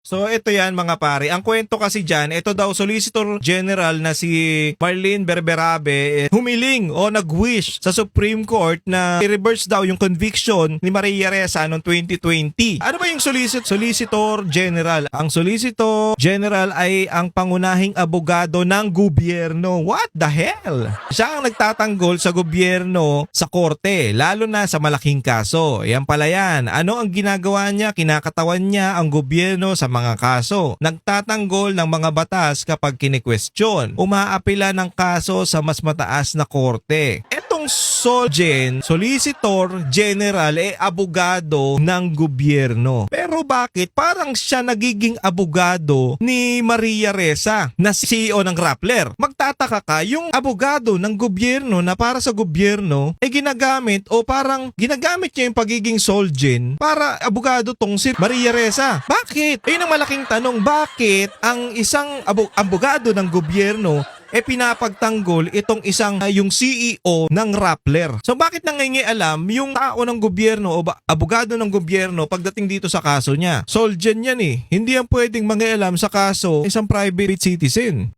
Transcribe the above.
So ito yan mga pare, ang kwento kasi dyan, ito daw Solicitor General na si Marlene Berberabe humiling o nag-wish sa Supreme Court na i-reverse daw yung conviction ni Maria Ressa noong 2020. Ano ba yung Solicitor General? Ang Solicitor General ay ang pangunahing abogado ng gobyerno. What the hell? Siya ang nagtatanggol sa gobyerno sa korte, lalo na sa malaking kaso. Yan pala yan. Ano ang ginagawa niya? Kinakatawan niya ang gobyerno sa mga kaso. Nagtatanggol ng mga batas kapag kini-question. Umaapila ng kaso sa mas mataas na korte. Etong Solicitor General abogado ng gobyerno. Pero bakit parang siya nagiging abogado ni Maria Ressa na CEO ng Rappler? Magtataka ka, yung abogado ng gobyerno na para sa gobyerno ginagamit o parang ginagamit niya yung pagiging Solgen para abogado tong si Maria Ressa. Bakit? Ayun ang malaking tanong, bakit ang isang abogado ng gobyerno pinapagtanggol itong isang yung CEO ng Rappler? So bakit nangingialam yung tao ng gobyerno o abogado ng gobyerno pagdating dito sa kaso niya? Solgen yan eh. Hindi yan pwedeng mangialam sa kaso isang private citizen.